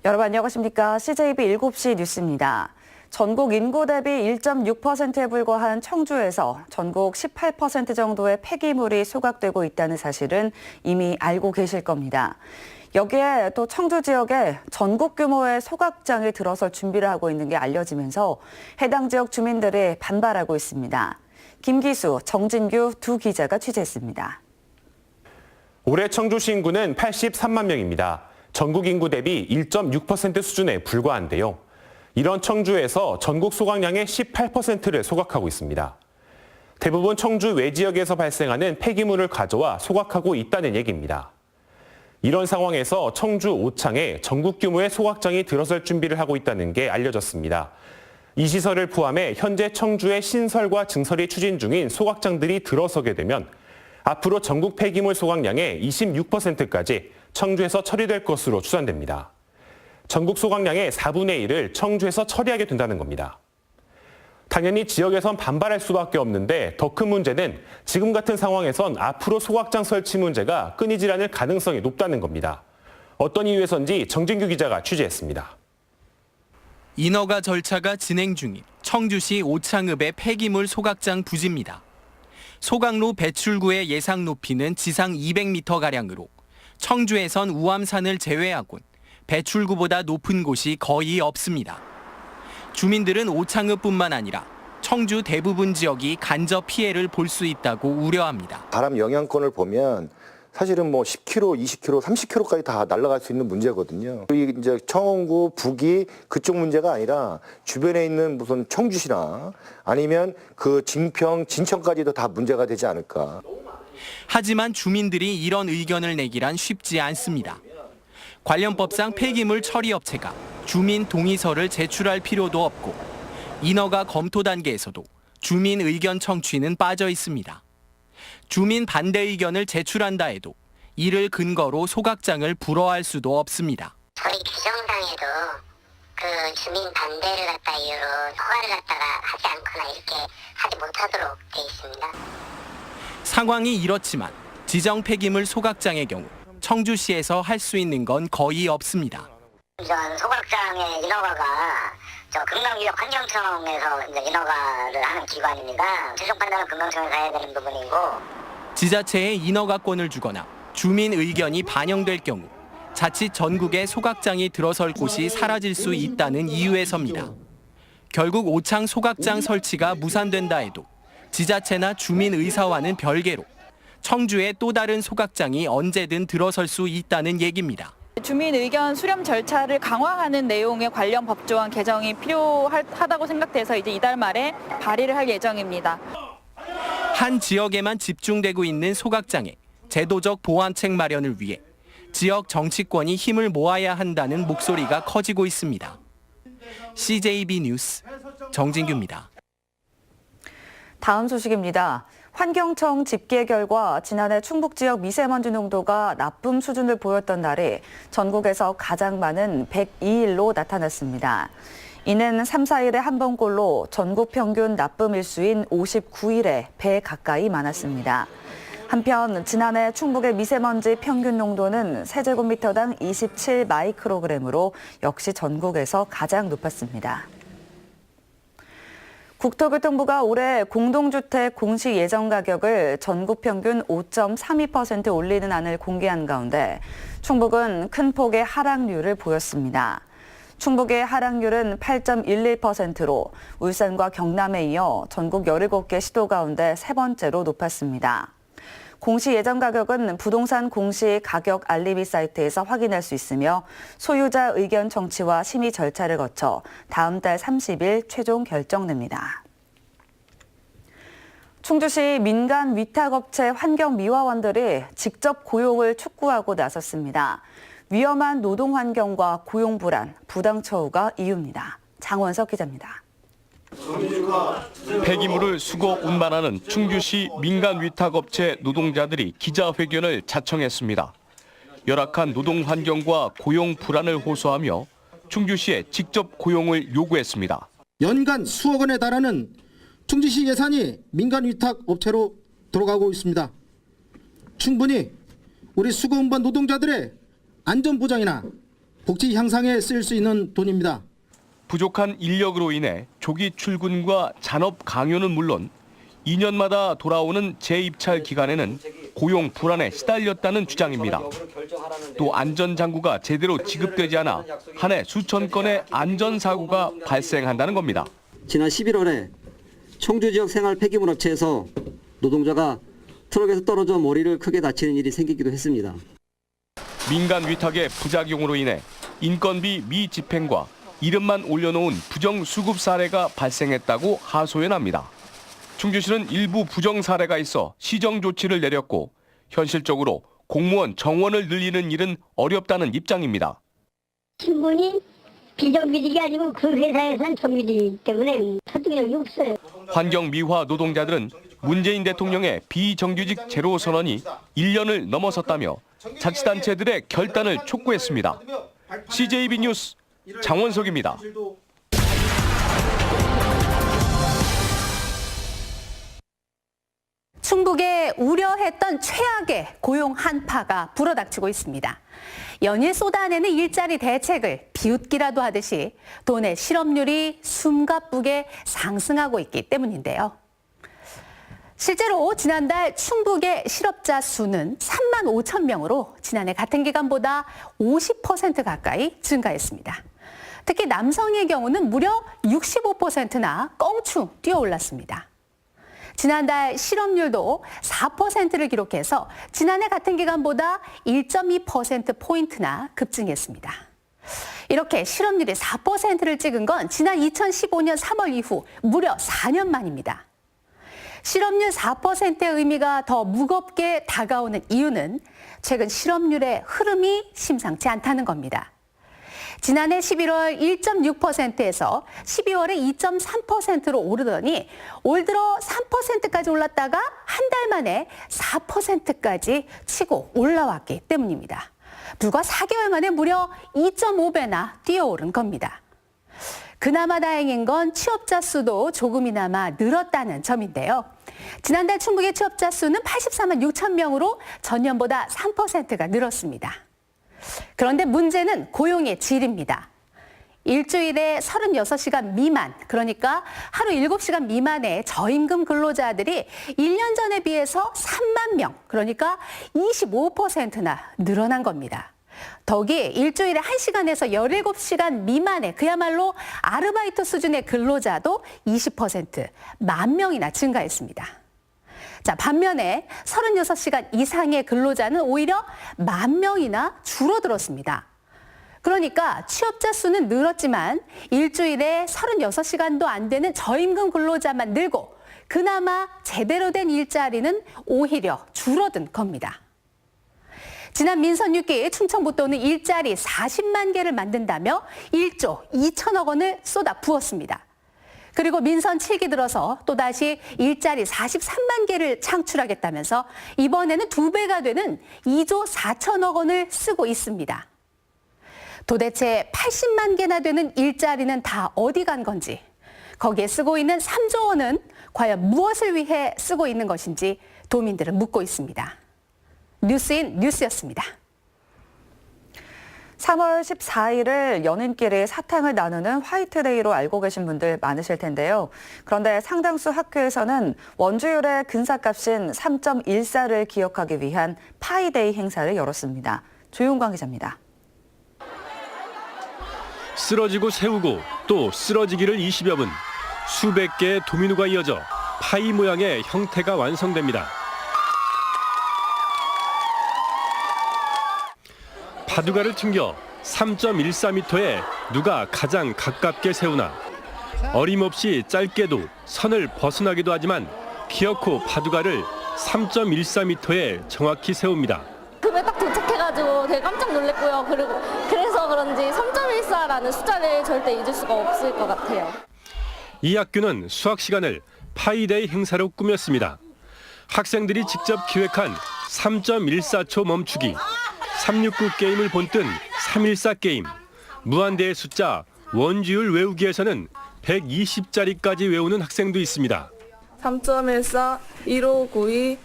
여러분 안녕하십니까? CJB 7시 뉴스입니다. 전국 인구 대비 1.6%에 불과한 청주에서 전국 18% 정도의 폐기물이 소각되고 있다는 사실은 이미 알고 계실 겁니다. 여기에 또 청주 지역에 전국 규모의 소각장이 들어설 준비를 하고 있는 게 알려지면서 해당 지역 주민들이 반발하고 있습니다. 김기수, 정진규 두 기자가 취재했습니다. 올해 청주시 인구는 83만 명입니다. 전국 인구 대비 1.6% 수준에 불과한데요. 이런 청주에서 전국 소각량의 18%를 소각하고 있습니다. 대부분 청주 외 지역에서 발생하는 폐기물을 가져와 소각하고 있다는 얘기입니다. 이런 상황에서 청주 오창에 전국 규모의 소각장이 들어설 준비를 하고 있다는 게 알려졌습니다. 이 시설을 포함해 현재 청주의 신설과 증설이 추진 중인 소각장들이 들어서게 되면 앞으로 전국 폐기물 소각량의 26%까지 청주에서 처리될 것으로 추산됩니다. 전국 소각량의 4분의 1을 청주에서 처리하게 된다는 겁니다. 당연히 지역에선 반발할 수밖에 없는데 더 큰 문제는 지금 같은 상황에선 앞으로 소각장 설치 문제가 끊이질 않을 가능성이 높다는 겁니다. 어떤 이유에선지 정진규 기자가 취재했습니다. 인허가 절차가 진행 중인 청주시 오창읍의 폐기물 소각장 부지입니다. 소각로 배출구의 예상 높이는 지상 200m가량으로 청주에선 우암산을 제외하곤 배출구보다 높은 곳이 거의 없습니다. 주민들은 오창읍뿐만 아니라 청주 대부분 지역이 간접 피해를 볼 수 있다고 우려합니다. 바람 영향권을 보면 사실은 뭐 10km, 20km, 30km까지 다 날아갈 수 있는 문제거든요. 이제 청원구, 북이 그쪽 문제가 아니라 주변에 있는 무슨 청주시나 아니면 그 진평, 진천까지도 다 문제가 되지 않을까. 하지만 주민들이 이런 의견을 내기란 쉽지 않습니다. 관련법상 폐기물 처리업체가 주민 동의서를 제출할 필요도 없고 인허가 검토 단계에서도 주민 의견 청취는 빠져 있습니다. 주민 반대 의견을 제출한다 해도 이를 근거로 소각장을 불허할 수도 없습니다. 처리 규정상에도 그 주민 반대를 갖다 이유로 허가를 갖다가 하지 않거나 이렇게 하지 못하도록 돼 있습니다. 상황이 이렇지만 지정 폐기물 소각장의 경우 청주시에서 할 수 있는 건 거의 없습니다. 이런 소각장의 인허가가 금강유역 환경청에서 이제 인허가를 하는 기관입니다. 최종 판단은 금강청에서 해야 되는 부분이고. 지자체에 인허가권을 주거나 주민 의견이 반영될 경우 자칫 전국에 소각장이 들어설 곳이 사라질 수 있다는 이유에서입니다. 결국 오창 소각장 설치가 무산된다 해도 지자체나 주민 의사와는 별개로 청주에 또 다른 소각장이 언제든 들어설 수 있다는 얘기입니다. 주민 의견 수렴 절차를 강화하는 내용의 관련 법조항 개정이 필요하다고 생각돼서 이제 이달 말에 발의를 할 예정입니다. 한 지역에만 집중되고 있는 소각장의 제도적 보완책 마련을 위해 지역 정치권이 힘을 모아야 한다는 목소리가 커지고 있습니다. CJB 뉴스 정진규입니다. 다음 소식입니다. 환경청 집계 결과 지난해 충북 지역 미세먼지 농도가 나쁨 수준을 보였던 날이 전국에서 가장 많은 102일로 나타났습니다. 이는 3, 4일에 한 번꼴로 전국 평균 나쁨 일수인 59일에 배 가까이 많았습니다. 한편 지난해 충북의 미세먼지 평균 농도는 세제곱미터당 27 마이크로그램으로 역시 전국에서 가장 높았습니다. 국토교통부가 올해 공동주택 공시 예정 가격을 전국 평균 5.32% 올리는 안을 공개한 가운데 충북은 큰 폭의 하락률을 보였습니다. 충북의 하락률은 8.11%로 울산과 경남에 이어 전국 17개 시도 가운데 세 번째로 높았습니다. 공시 예정 가격은 부동산 공시 가격 알림이 사이트에서 확인할 수 있으며 소유자 의견 청취와 심의 절차를 거쳐 다음 달 30일 최종 결정됩니다. 충주시 민간 위탁업체 환경미화원들이 직접 고용을 촉구하고 나섰습니다. 위험한 노동 환경과 고용 불안, 부당 처우가 이유입니다. 장원석 기자입니다. 폐기물을 수거 운반하는 충주시 민간 위탁업체 노동자들이 기자회견을 자청했습니다. 열악한 노동 환경과 고용 불안을 호소하며 충주시에 직접 고용을 요구했습니다. 연간 수억 원에 달하는 충주시 예산이 민간 위탁업체로 들어가고 있습니다. 충분히 우리 수거 운반 노동자들의 안전보장이나 복지 향상에 쓰일 수 있는 돈입니다. 부족한 인력으로 인해 조기 출근과 잔업 강요는 물론 2년마다 돌아오는 재입찰 기간에는 고용 불안에 시달렸다는 주장입니다. 또 안전장구가 제대로 지급되지 않아 한 해 수천 건의 안전사고가 발생한다는 겁니다. 지난 11월에 청주 지역 생활 폐기물 업체에서 노동자가 트럭에서 떨어져 머리를 크게 다치는 일이 생기기도 했습니다. 민간 위탁의 부작용으로 인해 인건비 미집행과 이름만 올려놓은 부정수급 사례가 발생했다고 하소연합니다. 충주시는 일부 부정 사례가 있어 시정 조치를 내렸고 현실적으로 공무원 정원을 늘리는 일은 어렵다는 입장입니다. 신분이 비정규직이 아니고 그 회사에서는 정규직이기 때문에 설득력이 없어요. 환경미화 노동자들은 문재인 대통령의 비정규직 제로 선언이 1년을 넘어섰다며 자치단체들의 결단을 촉구했습니다. CJB 뉴스 장원석입니다. 충북에 우려했던 최악의 고용 한파가 불어닥치고 있습니다. 연일 쏟아내는 일자리 대책을 비웃기라도 하듯이 도내 실업률이 숨가쁘게 상승하고 있기 때문인데요. 실제로 지난달 충북의 실업자 수는 3만 5천 명으로 지난해 같은 기간보다 50% 가까이 증가했습니다. 특히 남성의 경우는 무려 65%나 껑충 뛰어올랐습니다. 지난달 실업률도 4%를 기록해서 지난해 같은 기간보다 1.2%포인트나 급증했습니다. 이렇게 실업률이 4%를 찍은 건 지난 2015년 3월 이후 무려 4년 만입니다. 실업률 4%의 의미가 더 무겁게 다가오는 이유는 최근 실업률의 흐름이 심상치 않다는 겁니다. 지난해 11월 1.6%에서 12월에 2.3%로 오르더니 올 들어 3%까지 올랐다가 한 달 만에 4%까지 치고 올라왔기 때문입니다. 불과 4개월 만에 무려 2.5배나 뛰어오른 겁니다. 그나마 다행인 건 취업자 수도 조금이나마 늘었다는 점인데요. 지난달 충북의 취업자 수는 84만 6천 명으로 전년보다 3%가 늘었습니다. 그런데 문제는 고용의 질입니다. 일주일에 36시간 미만, 그러니까 하루 7시간 미만의 저임금 근로자들이 1년 전에 비해서 3만 명, 그러니까 25%나 늘어난 겁니다. 덕이 일주일에 1시간에서 17시간 미만의 그야말로 아르바이트 수준의 근로자도 20%, 1만 명이나 증가했습니다. 자, 반면에 36시간 이상의 근로자는 오히려 1만 명이나 줄어들었습니다. 그러니까 취업자 수는 늘었지만 일주일에 36시간도 안 되는 저임금 근로자만 늘고 그나마 제대로 된 일자리는 오히려 줄어든 겁니다. 지난 민선 6기 충청북도는 일자리 40만 개를 만든다며 1조 2천억 원을 쏟아 부었습니다. 그리고 민선 7기 들어서 또다시 일자리 43만 개를 창출하겠다면서 이번에는 2배가 되는 2조 4천억 원을 쓰고 있습니다. 도대체 80만 개나 되는 일자리는 다 어디 간 건지, 거기에 쓰고 있는 3조 원은 과연 무엇을 위해 쓰고 있는 것인지 도민들은 묻고 있습니다. 뉴스인 뉴스였습니다. 3월 14일을 연인끼리 사탕을 나누는 화이트데이로 알고 계신 분들 많으실 텐데요. 그런데 상당수 학교에서는 원주율의 근사값인 3.14를 기억하기 위한 파이데이 행사를 열었습니다. 조용광 기자입니다. 쓰러지고 세우고 또 쓰러지기를 20여 분, 수백 개의 도미노가 이어져 파이 모양의 형태가 완성됩니다. 바둑알을 튕겨 3.14m에 누가 가장 가깝게 세우나 어림없이 짧게도 선을 벗어나기도 하지만 기어코 바둑알을 3.14m에 정확히 세웁니다. 급에 딱 도착해가지고 되게 깜짝 놀랐고요. 그래서 그런지 3.14라는 숫자를 절대 잊을 수가 없을 것 같아요. 이 학교는 수학 시간을 파이데이 행사로 꾸몄습니다. 학생들이 직접 기획한 3.14초 멈추기, 369 게임을 본뜬 314 게임, 무한대의 숫자, 원주율 외우기에서는 120자리까지 외우는 학생도 있습니다. 3.14, 1592,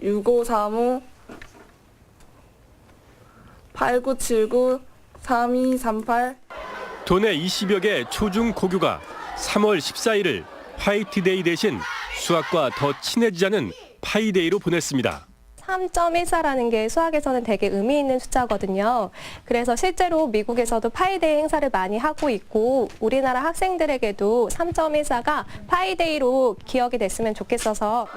6535, 8979, 3238 도내 20여 개 초중 고교가 3월 14일을 화이트데이 대신 수학과 더 친해지자는 파이데이로 보냈습니다. 3.14라는 게 수학에서는 되게 의미 있는 숫자거든요. 그래서 실제로 미국에서도 파이데이 행사를 많이 하고 있고 우리나라 학생들에게도 3.14가 파이데이로 기억이 됐으면 좋겠어서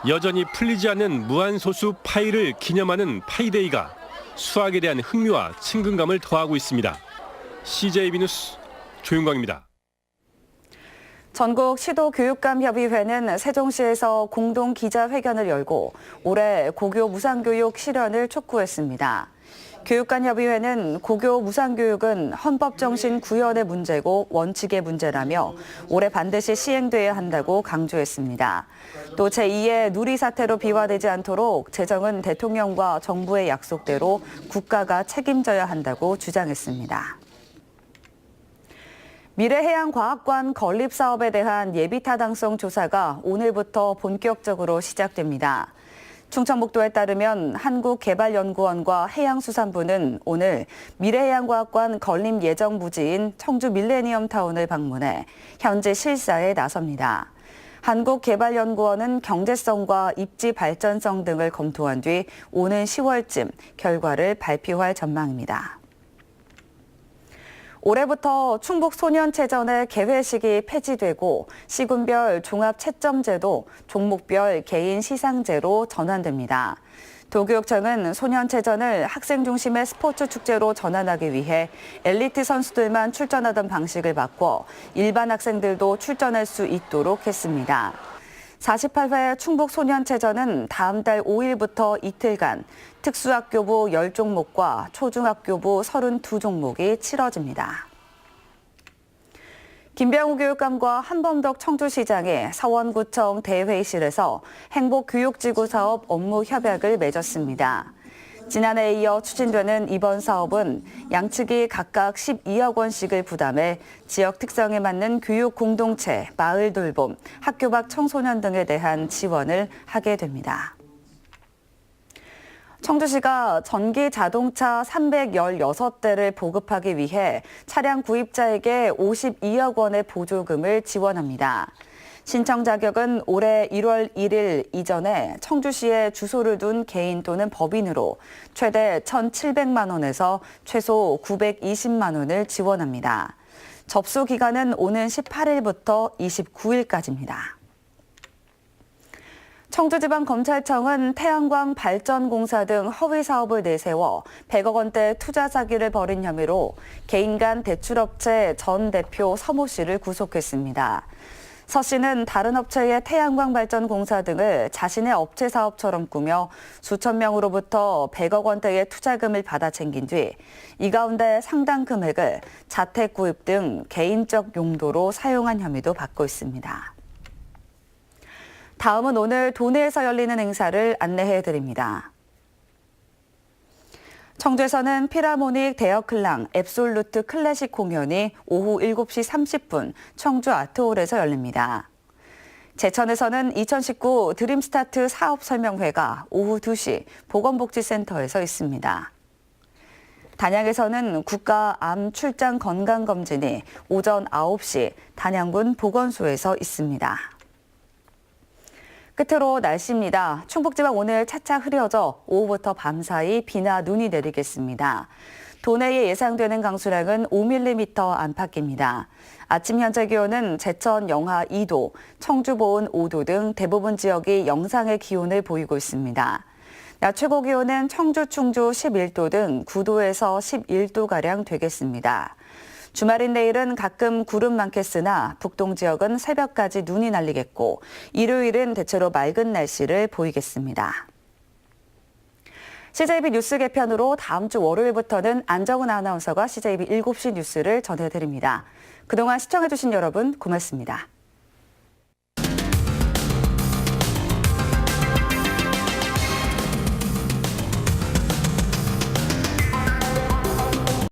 여전히 풀리지 않는 무한소수 파이를 기념하는 파이데이가 수학에 대한 흥미와 친근감을 더하고 있습니다. CJB 뉴스 조윤광입니다. 전국 시도교육감협의회는 세종시에서 공동 기자회견을 열고 올해 고교 무상교육 실현을 촉구했습니다. 교육감협의회는 고교 무상교육은 헌법정신 구현의 문제고 원칙의 문제라며 올해 반드시 시행돼야 한다고 강조했습니다. 또 제2의 누리 사태로 비화되지 않도록 재정은 대통령과 정부의 약속대로 국가가 책임져야 한다고 주장했습니다. 미래해양과학관 건립 사업에 대한 예비타당성 조사가 오늘부터 본격적으로 시작됩니다. 충청북도에 따르면 한국개발연구원과 해양수산부는 오늘 미래해양과학관 건립 예정 부지인 청주 밀레니엄타운을 방문해 현재 실사에 나섭니다. 한국개발연구원은 경제성과 입지 발전성 등을 검토한 뒤 오는 10월쯤 결과를 발표할 전망입니다. 올해부터 충북소년체전의 개회식이 폐지되고 시군별 종합채점제도, 종목별 개인 시상제로 전환됩니다. 도교육청은 소년체전을 학생 중심의 스포츠 축제로 전환하기 위해 엘리트 선수들만 출전하던 방식을 바꿔 일반 학생들도 출전할 수 있도록 했습니다. 48회 충북소년체전은 다음 달 5일부터 이틀간 특수학교부 10종목과 초중학교부 32종목이 치러집니다. 김병우 교육감과 한범덕 청주시장이 서원구청 대회의실에서 행복교육지구 사업 업무 협약을 맺었습니다. 지난해에 이어 추진되는 이번 사업은 양측이 각각 12억 원씩을 부담해 지역 특성에 맞는 교육 공동체, 마을 돌봄, 학교 밖 청소년 등에 대한 지원을 하게 됩니다. 청주시가 전기 자동차 316대를 보급하기 위해 차량 구입자에게 52억 원의 보조금을 지원합니다. 신청 자격은 올해 1월 1일 이전에 청주시에 주소를 둔 개인 또는 법인으로 최대 1,700만 원에서 최소 920만 원을 지원합니다. 접수 기간은 오는 18일부터 29일까지입니다. 청주지방검찰청은 태양광 발전공사 등 허위 사업을 내세워 100억 원대 투자 사기를 벌인 혐의로 개인 간 대출업체 전 대표 서모 씨를 구속했습니다. 서 씨는 다른 업체의 태양광 발전 공사 등을 자신의 업체 사업처럼 꾸며 수천 명으로부터 100억 원대의 투자금을 받아 챙긴 뒤 이 가운데 상당 금액을 자택 구입 등 개인적 용도로 사용한 혐의도 받고 있습니다. 다음은 오늘 도내에서 열리는 행사를 안내해 드립니다. 청주에서는 피라모닉 데어클랑 앱솔루트 클래식 공연이 오후 7시 30분 청주 아트홀에서 열립니다. 제천에서는 2019 드림스타트 사업설명회가 오후 2시 보건복지센터에서 있습니다. 단양에서는 국가암 출장 건강검진이 오전 9시 단양군 보건소에서 있습니다. 끝으로 날씨입니다. 충북지방 오늘 차차 흐려져 오후부터 밤사이 비나 눈이 내리겠습니다. 도내에 예상되는 강수량은 5mm 안팎입니다. 아침 현재 기온은 제천 영하 2도, 청주 보은 5도 등 대부분 지역이 영상의 기온을 보이고 있습니다. 낮 최고 기온은 청주, 충주 11도 등 9도에서 11도가량 되겠습니다. 주말인 내일은 가끔 구름 많겠으나 북동 지역은 새벽까지 눈이 날리겠고 일요일은 대체로 맑은 날씨를 보이겠습니다. CJB 뉴스 개편으로 다음 주 월요일부터는 안정은 아나운서가 CJB 7시 뉴스를 전해드립니다. 그동안 시청해주신 여러분 고맙습니다.